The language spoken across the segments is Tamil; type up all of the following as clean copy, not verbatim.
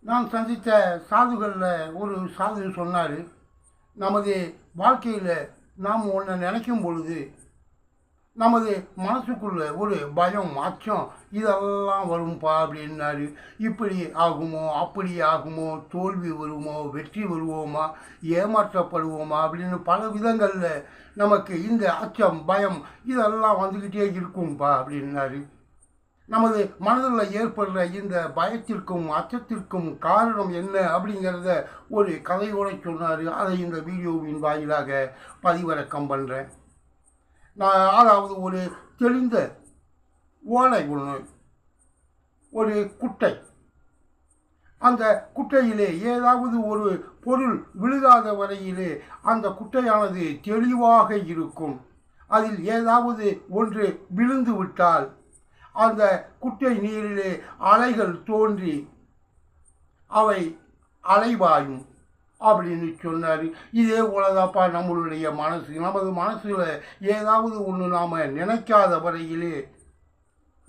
நான் சந்தித்த சாதுகளில் ஒரு சாது சொன்னார், நமது வாழ்க்கையில் நாம் ஒன்றை நினைக்கும் பொழுது நமது மனசுக்குள்ள ஒரு பயம், அச்சம் இதெல்லாம் வரும்பா அப்படின்னாரு. இப்படி ஆகுமோ, அப்படி ஆகுமோ, தோல்வி வருமோ, வெற்றி வருவோமா, ஏமாற்றப்படுவோமா அப்படின்னு பல விதங்களில் நமக்கு இந்த அச்சம், பயம் இதெல்லாம் வந்துக்கிட்டே இருக்கும்பா அப்படின்னாரு. நமது மனதில் ஏற்படுற இந்த பயத்திற்கும் அச்சத்திற்கும் காரணம் என்ன அப்படிங்கிறத ஒரு கதையோடு சொன்னார். அதை இந்த வீடியோவின் வாயிலாக பதிவிறக்கம் பண்ணுறேன். அதாவது ஒரு தெளிந்த ஓலை ஒன்று, ஒரு குட்டை. அந்த குட்டையிலே ஏதாவது ஒரு பொருள் விழுகாத வரையிலே அந்த குட்டையானது தெளிவாக இருக்கும். அதில் ஏதாவது ஒன்று விழுந்து விட்டால் அந்த குட்டை நீரிலே அலைகள் தோன்றி அவை அலைவாயும் அப்படின்னு சொன்னார். இதே போலதாப்பா நம்மளுடைய மனசு. நமது மனசில் ஏதாவது ஒன்று நாம் நினைக்காத வரையிலே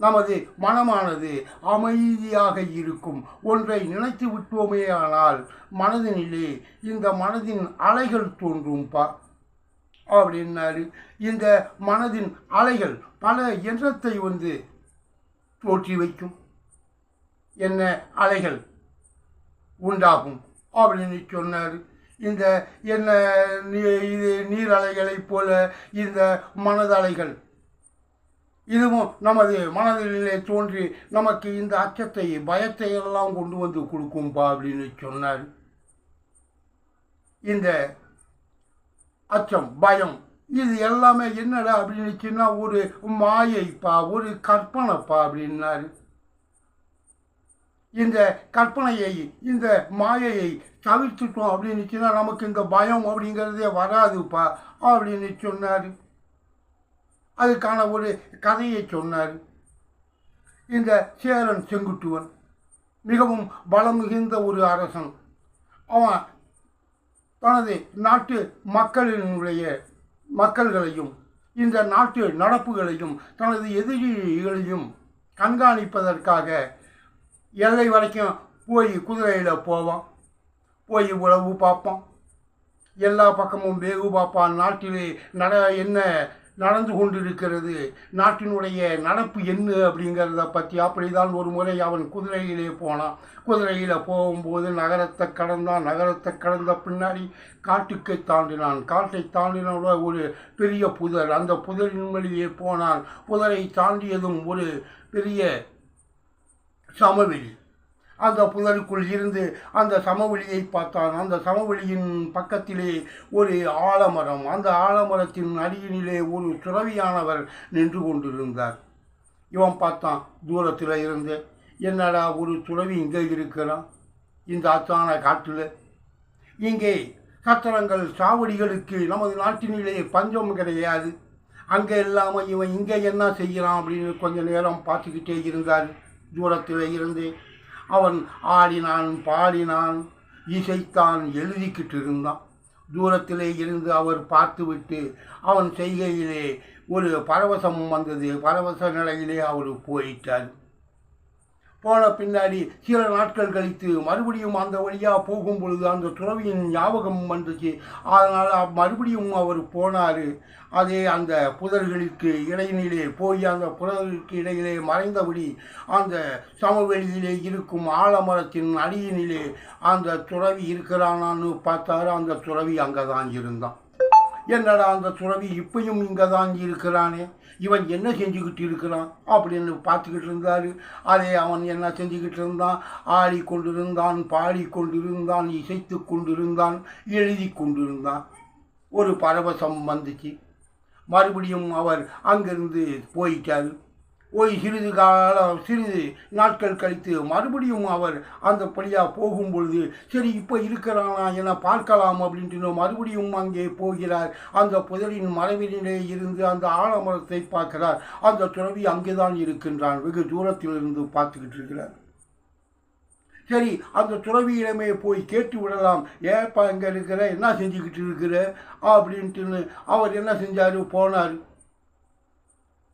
நமது மனமானது அமைதியாக இருக்கும். ஒன்றை நினைத்து விட்டோமே ஆனால் மனதினிலே இந்த மனதின் அலைகள் தோன்றும்பா அப்படின்னாரு. இந்த மனதின் அலைகள் பல எண்ணத்தை தோற்றி வைக்கும். என்ன அலைகள் உண்டாகும் அப்படின்னு சொன்னார். இந்த என்ன இது நீர் அலைகளைப் போல இந்த மனதலைகள் இதுவும் நமது மனதிலே தோன்றி நமக்கு இந்த அச்சத்தை, பயத்தை எல்லாம் கொண்டு வந்து கொடுக்கும்பா அப்படின்னு சொன்னார். இந்த அச்சம், பயம் இது எல்லாமே என்னடா அப்படின்னு சொன்னால் ஒரு மாயைப்பா, ஒரு கற்பனைப்பா அப்படின்னாரு. இந்த கற்பனையை, இந்த மாயையை தவிர்த்துட்டோம் அப்படின்னு சொன்னால் நமக்கு இந்த பயம் அப்படிங்கிறதே வராதுப்பா அப்படின்னு சொன்னார். அதுக்கான ஒரு கதையை சொன்னார். இந்த சேரன் செங்குட்டுவன் மிகவும் பலம் மிகுந்த ஒரு அரசன். அவன் தனது நாட்டு மக்கள்களையும் இந்த நாட்டு நடப்புகளையும் தனது எதிரிகளையும் கண்காணிப்பதற்காக எல்லை வரைக்கும் போய் குதிரையில் போவான். போய் உழவு பார்ப்பான், எல்லா பக்கமும் வேகு பார்ப்பான். நாட்டிலே என்ன நடந்து கொண்டிருக்கிறது, நாட்டினுடைய நடப்பு என்ன அப்படிங்கிறத பற்றி. அப்படிதான் ஒரு முறை அவன் குதிரையிலே போனான். குதிரையில் போகும்போது நகரத்தை கடந்தான். நகரத்தை கடந்த பின்னாடி காட்டுக்கு தாண்டினான். காட்டை தாண்டின ஒரு பெரிய புதர். அந்த புதரின் வழியே போனான். புதரை தாண்டியதும் ஒரு பெரிய சமவெளி. அந்த புதருக்குள் இருந்து அந்த சமவெளியை பார்த்தான். அந்த சமவெளியின் பக்கத்திலே ஒரு ஆலமரம். அந்த ஆலமரத்தின் அடியினிலே ஒரு துறவியானவர் நின்று கொண்டிருந்தார். இவன் பார்த்தான் தூரத்தில் இருந்து, என்னடா ஒரு துறவி இங்கே இருக்கிறான் இந்த ஆத்தான காட்டில். இங்கே சத்திரங்கள், சாவடிகளுக்கு நமது நாட்டினிலே பஞ்சம் கிடையாது. அங்கே இல்லாமல் இவன் இங்கே என்ன செய்கிறான் அப்படின்னு கொஞ்ச நேரம் பார்த்துக்கிட்டே இருந்தார். தூரத்தில் இருந்து அவன் ஆடினான், பாடினான், இசைத்தான், எழுதிக்கிட்டு இருந்தான். தூரத்திலே இருந்து அவர் பார்த்துவிட்டு அவன் செய்கையிலே ஒரு பரவசம் வந்தது. பரவச நிலையிலே அவர் போயிட்டார். போன பின்னாடி சில நாட்கள் கழித்து மறுபடியும் அந்த வழியாக போகும் பொழுது அந்த துறவியின் ஞாபகம் வந்துச்சு. அதனால் மறுபடியும் அவர் போனார். அதே அந்த புதர்களுக்கு இடையிலே போய் அந்த புதர்களுக்கு இடையிலே மறைந்தபடி அந்த சமவெளியிலே இருக்கும் ஆலமரத்தின் அடியினிலே அந்த துறவி இருக்கிறானான்னு பார்த்தாரு. அந்த துறவி அங்கே தான் இருந்தான். என்னடா அந்த துறவி இப்பயும் இங்கே தான் இருக்கிறானே, இவன் என்ன செஞ்சுக்கிட்டு இருக்கிறான் அப்படின்னு பார்த்துக்கிட்டு இருந்தார். அதே அவன் என்ன செஞ்சுக்கிட்டு இருந்தான், ஆடிக்கொண்டிருந்தான், பாடிக்கொண்டிருந்தான், இசைத்து கொண்டிருந்தான், எழுதி கொண்டிருந்தான். ஒரு பரவசம் வந்துச்சு. மறுபடியும் அவர் அங்கிருந்து போயிட்டார். சிறிது நாட்கள் கழித்து மறுபடியும் அவர் அந்த படியாக போகும்பொழுது சரி இப்போ இருக்கிறானா என பார்க்கலாம் அப்படின்ட்டு மறுபடியும் அங்கே போகிறார். அந்த புதரின் மறைவிலே இருந்து அந்த ஆலமரத்தை பார்க்கிறார். அந்த துறவி அங்கேதான் இருக்கின்றான். வெகு தூரத்தில் இருந்து பார்த்துக்கிட்டு இருக்கிறார். சரி, அந்த துறவியிடமே போய் கேட்டு விடலாம், ஏப்பா இங்கே இருக்கிற, என்ன செஞ்சுக்கிட்டு இருக்கிற அப்படின்ட்டு. அவர் என்ன செஞ்சார், போனார்.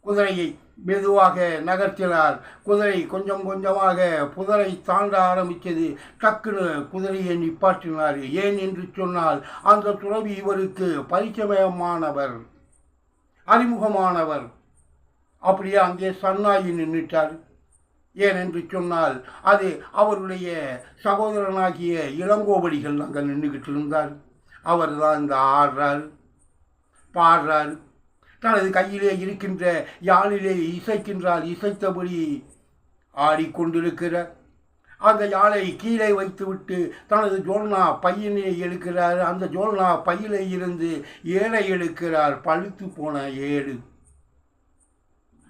குதிரையை மெதுவாக நகர்த்தினார். குதிரை கொஞ்சம் கொஞ்சமாக புதரை தாண்ட ஆரம்பித்தது. டக்குன்னு குதிரையை நிப்பாட்டினார். ஏன் என்று சொன்னால் அந்த துறவி இவருக்கு பரிச்சயமானவர், அறிமுகமானவர். அப்படியே அங்கே சன்னாகி நின்றுட்டார். ஏனென்று சொன்னால் அது அவருடைய சகோதரனாகிய இளங்கோவடிகள் அங்கே நின்றுக்கிட்டு இருந்தார். அவர் தான் இந்த ஆடுறார், பாடுறார், தனது கையிலே இருக்கின்ற யாழிலே இசைக்கின்றார். இசைத்தபடி ஆடிக்கொண்டிருக்கிறார். அந்த யாழை கீழே வைத்துவிட்டு தனது ஜோல்னா பையனை எடுக்கிறார். அந்த ஜோல்னா பையிலே இருந்து ஏடை எடுக்கிறார். பழுத்து போன ஏடு.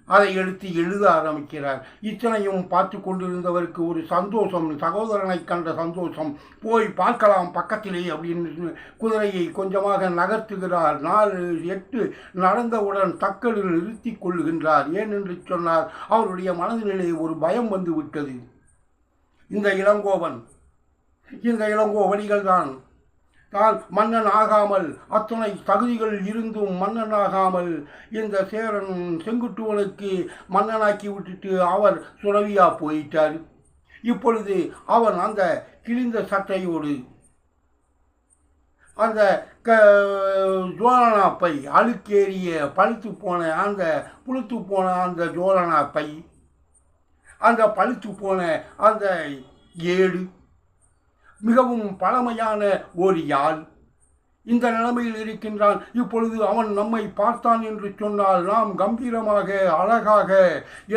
அதை எடுத்து எழுத ஆரம்பிக்கிறார். இத்தனையும் பார்த்து கொண்டிருந்தவருக்கு ஒரு சந்தோஷம், சகோதரனை கண்ட சந்தோஷம். போய் பார்க்கலாம் பக்கத்திலே அப்படின்னு குதிரையை கொஞ்சமாக நகர்த்துகிறார். 4-8 நடந்தவுடன் தக்கலில் நிறுத்தி கொள்ளுகின்றார். ஏனென்று சொன்னார் அவருடைய மனதிலே ஒரு பயம் வந்து விட்டது. இந்த இளங்கோவடிகள் தான் மன்னன் ஆகாமல், அத்தனை தகுதிகள் இருந்தும் மன்னன் ஆகாமல் இந்த சேரன் செங்குட்டுவனுக்கு மன்னனாக்கி விட்டுட்டு அவர் சுரவியா போயிட்டார். இப்பொழுது அவன் அந்த கிழிந்த சட்டையோடு அந்த ஜோலனா பை, அழுக்கேறிய பழுத்து போன அந்த புழுத்து போன அந்த ஜோலனா பை, அந்த பழுத்து போன அந்த ஏடு, மிகவும் பழமையான ஒரு யாழ், இந்த நிலைமையில் இருக்கின்றான். இப்பொழுது அவன் நம்மை பார்த்தான் என்று சொன்னால் நாம் கம்பீரமாக அழகாக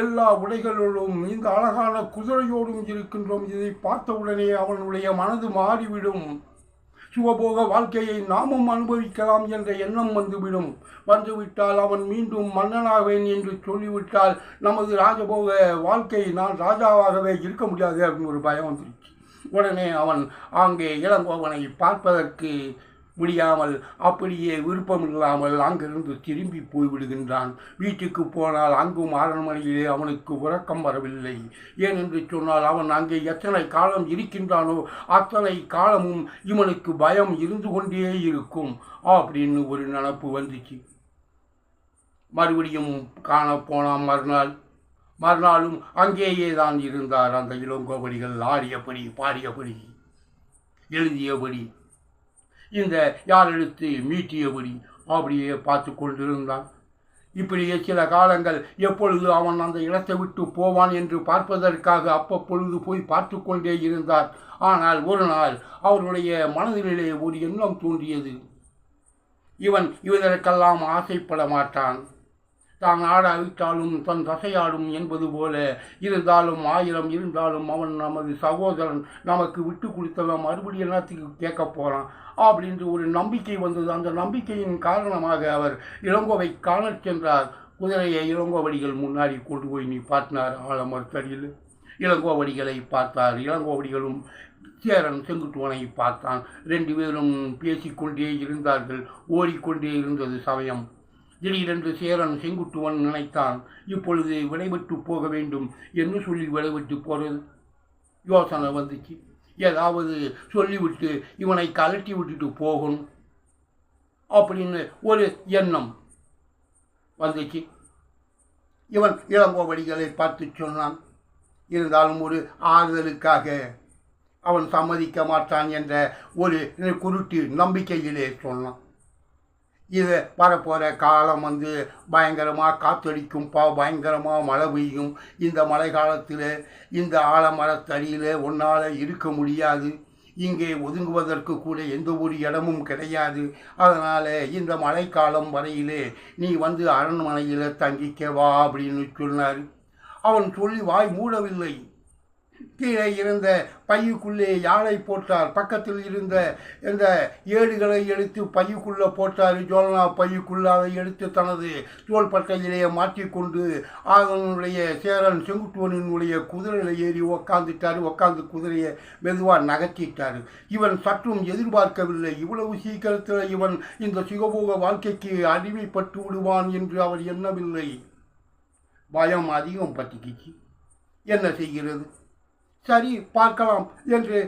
எல்லா உடைகளோடும் இந்த அழகான குதிரையோடும் இருக்கின்றோம். இதை பார்த்தவுடனே அவனுடைய மனது மாறிவிடும். சுகபோக வாழ்க்கையை நாமும் அனுபவிக்கலாம் என்ற எண்ணம் வந்துவிட்டால் அவன் மீண்டும் மன்னனாவேன் என்று சொல்லிவிட்டால் நமது ராஜபோக வாழ்க்கை, நான் ராஜாவாகவே இருக்க முடியாது அப்படின்னு ஒரு பயம் வந்துருச்சு. உடனே அவன் அங்கே இளங்கோவனை பார்ப்பதற்கு முடியாமல், அப்படியே விருப்பமில்லாமல் அங்கிருந்து திரும்பி போய்விடுகின்றான். வீட்டுக்கு போனால் அங்கும் அரண்மனையிலே அவனுக்கு உறக்கம் வரவில்லை. ஏனென்று சொன்னால் அவன் அங்கே எத்தனை காலம் இருக்கின்றானோ அத்தனை காலமும் இவனுக்கு பயம் இருந்து கொண்டே இருக்கும் அப்படின்னு ஒரு நினப்பு வந்துச்சு. மறுபடியும் காணப்போனான். மறுநாளும் அங்கேயே தான் இருந்தார். அந்த இளங்கோவடிகள் ஆடியபடி, பாடியபடி, எழுதியபடி, இந்த யாழெழுத்து மீட்டியபடி அப்படியே பார்த்து கொண்டிருந்தான். இப்படியே சில காலங்கள். எப்பொழுது அவன் அந்த இடத்தை விட்டு போவான் என்று பார்ப்பதற்காக அப்பப்பொழுது போய் பார்த்து கொண்டே இருந்தார். ஆனால் ஒரு நாள் அவருடைய மனதிலே ஒரு எண்ணம் தோன்றியது. இவன் இதற்கெல்லாம் ஆசைப்பட மாட்டான். தான் ஆடாவிட்டாலும் தன் தசையாடும் என்பது போல இருந்தாலும் 1000 இருந்தாலும் அவன் நமது சகோதரன், நமக்கு விட்டு கொடுத்தவன், மறுபடியும் என்னத்துக்கு கேட்க போகிறான் அப்படின்ற ஒரு நம்பிக்கை வந்தது. அந்த நம்பிக்கையின் காரணமாக அவர் இளங்கோவை காணச் சென்றார். குதிரையை இளங்கோவடிகள் முன்னாடி கொண்டு போய் நிப்பாட்டினார். ஆலமரத்தடியில் இளங்கோவடிகளை பார்த்தார். இளங்கோவடிகளும் சேரன் செங்குட்டுவனை பார்த்தான். 2 பேரும் பேசிக்கொண்டே இருந்தார்கள். ஓடிக்கொண்டே இருந்தது சமயம். திடீரென்று சேரன் செங்குட்டுவன் நினைத்தான், இப்பொழுது விடைபெற்று போக வேண்டும். என்ன சொல்லி விடைபெற்று போகிறது யோசனை வந்துச்சு. ஏதாவது சொல்லிவிட்டு இவனை கலட்டி விட்டுட்டு போகணும் அப்படின்னு ஒரு எண்ணம் வந்துச்சு. இவன் இளங்கோவடிகளை பார்த்து சொன்னான். இருந்தாலும் ஒரு ஆறுதலுக்காக அவன் சம்மதிக்க மாட்டான் என்ற ஒரு குருட்டு நம்பிக்கையிலே சொன்னான். இது வரப்போகிற காலம் பயங்கரமாக காற்றடிக்கும், பயங்கரமாக மழை பெய்யும். இந்த மழை காலத்தில் இந்த ஆலமரத்தடியில் ஒன்றால் இருக்க முடியாது. இங்கே ஒதுங்குவதற்கு கூட எந்த ஒரு இடமும் கிடையாது. அதனால் இந்த மழைக்காலம் வரையிலே நீ அரண்மனையில் தங்கிக்கவா அப்படின்னு சொன்னார். அவன் சொல்லி வாய் மூடவில்லை. கீழே இருந்த பையுக்குள்ளே யாழை போட்டார். பக்கத்தில் இருந்த இந்த ஏடுகளை எடுத்து பையுக்குள்ளே போட்டார். ஜோலனா பையுக்குள்ளே அதை எடுத்து தனது தோள்பட்டையிலே மாற்றிக்கொண்டு அதனுடைய சேரன் செங்குட்டுவனுடைய குதிரையில் ஏறி உக்காந்துட்டார். உக்காந்து குதிரையை மெதுவாக நகர்த்திட்டார். இவன் சற்றும் எதிர்பார்க்கவில்லை. இவ்வளவு சீக்கிரத்தில் இவன் இந்த சுகபோக வாழ்க்கைக்கு அடிமைப்பட்டு விடுவான் என்று அவர் எண்ணவில்லை. பயம் அதிகம் பற்றிக்கிச்சு. என்ன செய்கிறது? சரி பார்க்கலாம் என்று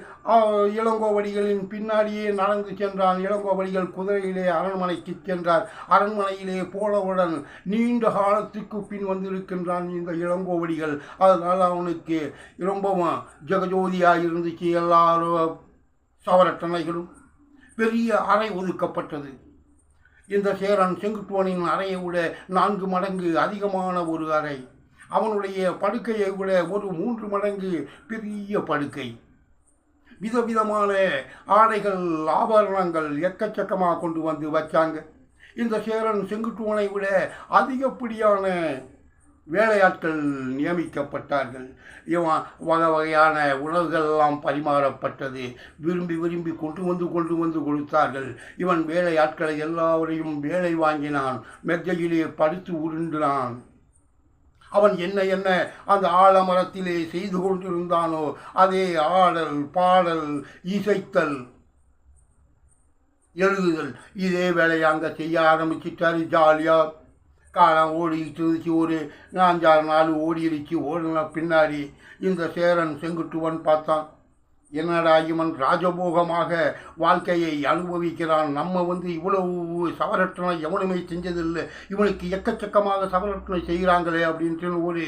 இளங்கோவடிகளின் பின்னாடியே நடந்து சென்றான். இளங்கோவடிகள் குதிரையிலே அரண்மனைக்கு சென்றார். அரண்மனையிலே போலவுடன் நீண்ட காலத்துக்கு பின் வந்திருக்கின்றான் இந்த இளங்கோவடிகள். அதனால் அவனுக்கு ரொம்பவும் ஜெகஜோதியாக இருந்துச்சு. எல்லாரும் சவரட்டணைகளும் பெரிய அறை ஒதுக்கப்பட்டது. இந்த சேரன் செங்குட்டுவனின் அறையை விட 4 மடங்கு அதிகமான ஒரு அறை. அவனுடைய படுக்கையை விட ஒரு 3 மடங்கு பெரிய படுக்கை. விதவிதமான ஆடைகள் ஆபரணங்கள் எக்கச்சக்கமாக கொண்டு வந்து வச்சாங்க. இந்த சேரன் செங்குட்டுவனை விட அதிகப்படியான வேலையாட்கள் நியமிக்கப்பட்டார்கள். இவன் வகை வகையான உணவுகள் எல்லாம் பரிமாறப்பட்டது. விரும்பி விரும்பி கொண்டு வந்து கொடுத்தார்கள். இவன் வேலையாட்களை எல்லாவரையும் வேலை வாங்கினான். மெத்தையிலே படுத்து உருண்டினான். அவன் என்ன அந்த ஆலமரத்திலே செய்து கொண்டிருந்தானோ அதே ஆடல், பாடல், இசைத்தல், எழுதுதல், இதே வேலையை அங்கே செய்ய ஆரம்பிச்சிட்டாரு. ஜாலியாக காலம் ஓடிக்கிட்டு இருந்துச்சு. ஒரு 5-6 நாள் ஓடிடுச்சு. ஓடின பின்னாடி இந்த சேரன் செங்குட்டுவன் பார்த்தான், என்னடா இவன் ராஜபோகமாக வாழ்க்கையை அனுபவிக்கிறான். நம்ம இவ்வளவு சவரட்டனை எவனுமே செஞ்சதில்லை. இவனுக்கு எக்கச்சக்கமாக சவரட்டனை செய்கிறாங்களே அப்படின்ட்டு ஒரு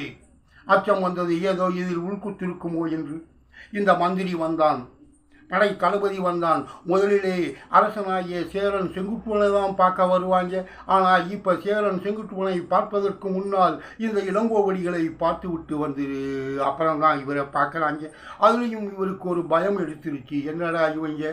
அச்சம் வந்தது. ஏதோ இதில் உள்குத்திருக்குமோ என்று. இந்த மந்திரி வந்தான், படை தளபதி வந்தான். முதலிலே அரசனாகிய சேரன் செங்குட்டுவனை தான் பார்க்க வருவாங்க. ஆனால் இப்போ சேரன் செங்குட்டுவனை பார்ப்பதற்கு முன்னால் இந்த இளங்கோவடிகளை பார்த்து விட்டு அப்புறம்தான் இவரை பார்க்குறாங்க. அதுலேயும் இவருக்கு ஒரு பயம் எடுத்துருச்சு. என்னடா இவங்க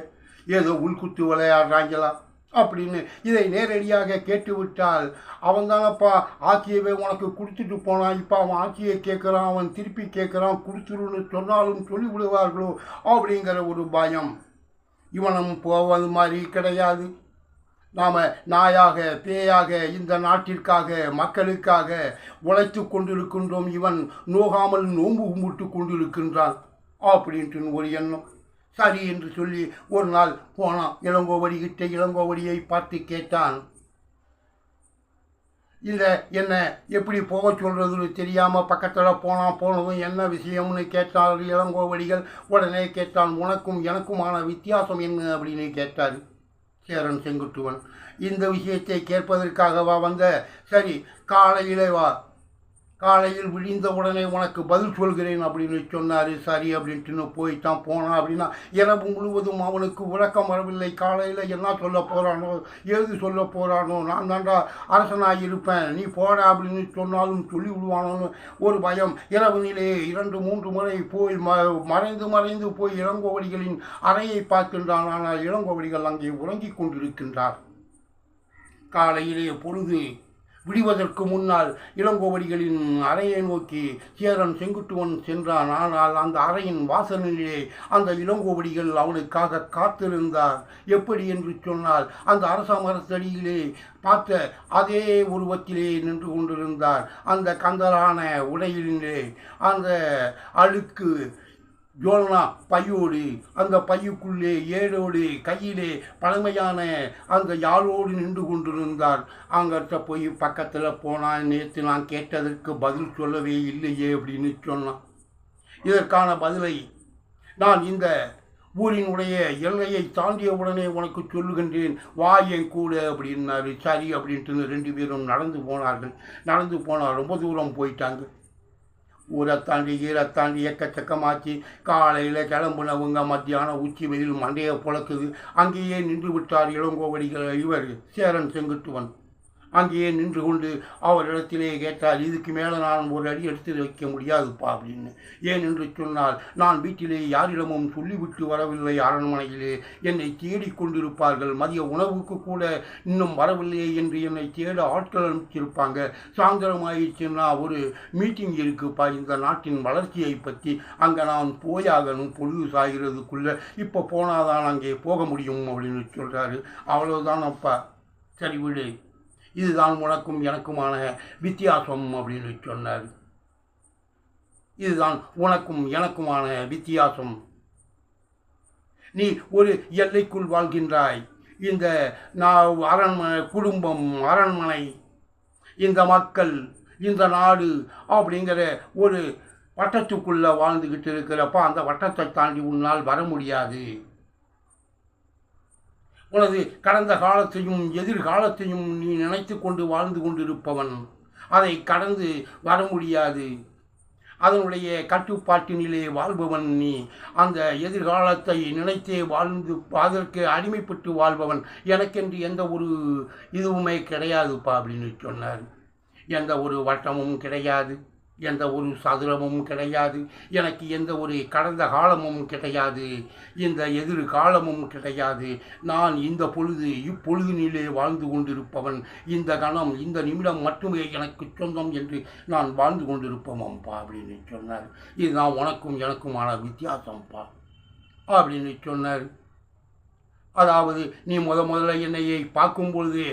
ஏதோ உள்குத்து விளையாடுறாங்களா அப்படின்னு. இதை நேரடியாக கேட்டுவிட்டால் அவன் தானப்பா ஆட்சியவே உனக்கு கொடுத்துட்டு போனான், இப்போ அவன் ஆட்சியை கேட்குறான், அவன் திருப்பி கேட்குறான், கொடுத்துருன்னு சொன்னாலும் சொல்லிவிடுவார்களோ அப்படிங்கிற ஒரு பயம். இவனும் போவது மாதிரி கிடையாது. நாம் நாயாக பேயாக இந்த நாட்டிற்காக மக்களுக்காக உழைத்து கொண்டிருக்கின்றோம். இவன் நோகாமல் நோன்பு கும்பிட்டு கொண்டிருக்கின்றான் அப்படின்ட்டு ஒரு எண்ணம். சரி என்று சொல்லி ஒரு நாள் போனான் இளங்கோவடிகிட்ட. இளங்கோவடியை பார்த்து கேட்டான், இந்த என்ன எப்படி போக சொல்கிறதுன்னு தெரியாமல் பக்கத்தில் போனதும் என்ன விஷயம்னு கேட்டார் இளங்கோவடிகள். உடனே கேட்டான், உனக்கும் எனக்குமான வித்தியாசம் என்ன அப்படின்னு கேட்டார் சேரன் செங்குட்டுவன். இந்த விஷயத்தை கேட்பதற்காகவா வந்த? சரி, காலையிலே வா, காலையில் விழிந்த உடனே உனக்கு பதில் சொல்கிறேன் அப்படின்னு சொன்னார். சரி அப்படின்ட்டு போயிட்டான். போனான் அப்படின்னா இரவு முழுவதும் அவனுக்கு உறக்கம் வரவில்லை. காலையில் என்ன சொல்ல போகிறானோ, ஏது சொல்ல போகிறானோ, நான் தாண்டா அரசனாக இருப்பேன், நீ போட அப்படின்னு சொன்னாலும் சொல்லி விடுவானோன்னு ஒரு பயம். இரவுனிலே 2-3 முறை போய் மறைந்து போய் இளங்கோவடிகளின் அறையை பார்க்கின்றான். ஆனால் இளங்கோவடிகள் அங்கே உறங்கிக் கொண்டிருக்கின்றார். காலையிலே பொழுது விடுவதற்கு முன்னால் இளங்கோவடிகளின் அறையை நோக்கி சேரன் செங்குட்டுவன் சென்றான். ஆனால் அந்த அறையின் வாசலிலே அந்த இளங்கோவடிகள் அவனுக்காக காத்திருந்தார். எப்படி என்று சொன்னால் அந்த அரச மரத்தடியிலே பார்த்த அதே உருவத்திலே நின்று கொண்டிருந்தார். அந்த கந்தலான உடையிலே அந்த அழுக்கு ஜோல்னா பையோடு, அந்த பையுக்குள்ளே ஏடோடு கையிலே பழமையான அந்த யாழோடு நின்று கொண்டிருந்தார். அங்கிட்ட போய் பக்கத்தில் போனான். நேற்று நான் கேட்டதற்கு பதில் சொல்லவே இல்லையே அப்படின்னு சொன்னான். இதற்கான பதிலை நான் இந்த ஊரினுடைய எல்லையை தாண்டிய உடனே உனக்கு சொல்லுகின்றேன், வா என் கூட அப்படின்னாரு. சரி அப்படின்ட்டு 2 பேரும் நடந்து போனார். ரொம்ப தூரம் போயிட்டாங்க. ஊரை தாண்டி ஈரை தாண்டி எக்கச்சக்கமாச்சு. காலையில் கிளம்புனவங்க மத்தியானம் உச்சி வெயில் மண்டையை புழக்குது. அங்கேயே நின்று விட்டார் இளங்கோவடிகள். இவர் சேரன் செங்குட்டுவன் அங்கேயே நின்று கொண்டு அவரிடத்திலே கேட்டார், இதுக்கு மேலே நான் ஒரு அடி எடுத்து வைக்க முடியாதுப்பா அப்படின்னு. ஏன் என்று சொன்னால், நான் வீட்டிலே யாரிடமும் சொல்லிவிட்டு வரவில்லை. அரண்மனையிலே என்னை தேடிக்கொண்டிருப்பார்கள். மதிய உணவுக்கு கூட இன்னும் வரவில்லை என்று என்னை தேட ஆட்கள் அனுப்பிச்சிருப்பாங்க. சாயந்தரம் ஆயிடுச்சுன்னா ஒரு மீட்டிங் இருக்குப்பா இந்த நாட்டின் வளர்ச்சியை பற்றி, அங்கே நான் போயாகணும் பொழுது சாகிறதுக்குள்ளே. இப்போ போனாதான் அங்கே போக முடியும் அப்படின்னு சொல்கிறாரு. அவ்வளோதான் அப்பா, சரி விடு, இதுதான் உனக்கும் எனக்குமான வித்தியாசம் அப்படின்னு சொன்னார். இதுதான் உனக்கும் எனக்குமான வித்தியாசம். நீ ஒரு எல்லைக்குள் வாழ்கின்றாய். இந்த அரண்மனை குடும்பம், அரண்மனை, இந்த மக்கள், இந்த நாடு அப்படிங்கிற ஒரு வட்டத்துக்குள்ளே வாழ்ந்துக்கிட்டு இருக்கிறப்ப அந்த வட்டத்தை தாண்டி உன்னால் வர முடியாது. உனது கடந்த காலத்தையும் எதிர்காலத்தையும் நீ நினைத்து கொண்டு வாழ்ந்து கொண்டிருப்பவன். அதை கடந்து வர முடியாது. அதனுடைய கட்டுப்பாட்டினிலே வாழ்பவன் நீ. அந்த எதிர்காலத்தை நினைத்தே வாழ்ந்து அதற்கு அடிமைப்பட்டு வாழ்பவன். எனக்கென்று எந்த ஒரு இதுவுமே கிடையாதுப்பா அப்படின்னு சொன்னார். எந்த ஒரு வட்டமும் கிடையாது, எந்த ஒரு சதுரமும் கிடையாது, எனக்கு எந்த ஒரு கடந்த காலமும் கிடையாது, இந்த எதிர்காலமும் கிடையாது. நான் இந்த இப்பொழுதினிலே வாழ்ந்து கொண்டிருப்பவன். இந்த கணம் இந்த நிமிடம் மட்டுமே எனக்கு சொந்தம் என்று நான் வாழ்ந்து கொண்டிருப்பவன்பா அப்படின்னு சொன்னார். இதுதான் உனக்கும் எனக்குமான வித்தியாசம்ப்பா அப்படின்னு சொன்னார். அதாவது நீ முதல்ல என்னையை பார்க்கும் பொழுது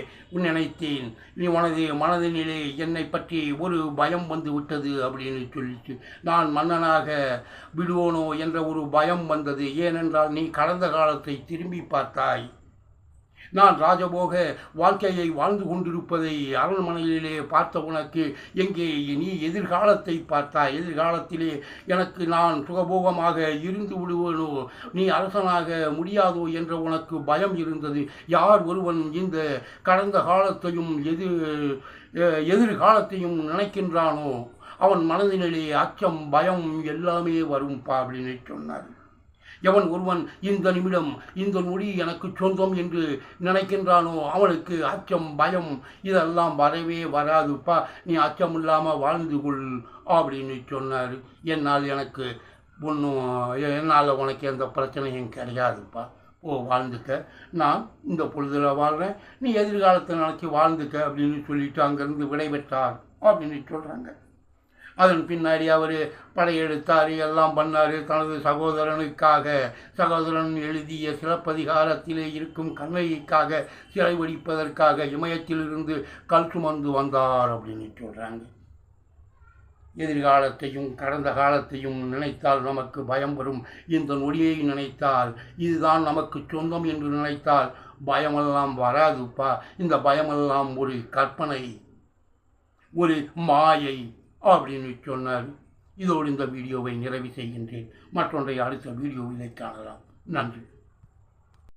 நினைத்தேன், நீ உனது மனதினிலே என்னை பற்றி ஒரு பயம் வந்து விட்டது அப்படின்னு சொல்லிட்டு நான் மன்னனாக விடுவோனோ என்ற ஒரு பயம் வந்தது. ஏனென்றால் நீ கடந்த காலத்தை திரும்பி பார்த்தாய். நான் ராஜபோக வாழ்க்கையை வாழ்ந்து கொண்டிருப்பதை அரண்மனையிலே பார்த்த உனக்கு எங்கே நீ எதிர்காலத்தை பார்த்தாய். எதிர்காலத்திலே எனக்கு நான் சுகபோகமாக இருந்து விடுவேனோ, நீ அரசனாக முடியாதோ என்ற உனக்கு பயம் இருந்தது. யார் ஒருவன் இந்த கடந்த காலத்தையும் எதிர்காலத்தையும் நினைக்கின்றானோ அவன் மனதினிலே அச்சம் பயம் எல்லாமே வரும்பா அப்படின்னு சொன்னார். எவன் ஒருவன் இந்த நிமிடம் இந்த நொடி எனக்கு சொந்தம் என்று நினைக்கின்றானோ அவனுக்கு அச்சம் பயம் இதெல்லாம் வரவே வராதுப்பா. நீ அச்சம் இல்லாமல் வாழ்ந்து கொள் அப்படின்னு சொன்னார். எனக்கு என்னால் உனக்கு எந்த பிரச்சனையும் கிடையாதுப்பா. வாழ்ந்துக்க, நான் இந்த பொழுதில் வாழ்கிறேன், நீ எதிர்காலத்தை நினச்சி வாழ்ந்துக்க அப்படின்னு சொல்லிட்டு அங்கேருந்து விடைபெற்றார் அப்படின்னு சொல்கிறாங்க. அதன் பின்னாடி அவர் படையெடுத்தார், எல்லாம் பண்ணார். தனது சகோதரன் எழுதிய சிலப்பதிகாரத்திலே இருக்கும் கண்ணைக்காக சிறை வடிப்பதற்காக இமயத்திலிருந்து கல் சுமந்து வந்தார் அப்படின்னு சொல்கிறாங்க. எதிர்காலத்தையும் கடந்த காலத்தையும் நினைத்தால் நமக்கு பயம் வரும். இந்த நொடியை நினைத்தால் இதுதான் நமக்கு சொந்தம் என்று நினைத்தால் பயமெல்லாம் வராதுப்பா. இந்த பயமெல்லாம் ஒரு கற்பனை, ஒரு மாயை அப்படின்னு சொன்னார். இதோடு இந்த வீடியோவை நிறைவு செய்கின்றேன். மற்றொன்றை அடுத்த வீடியோவிலே காணலாம். நன்றி.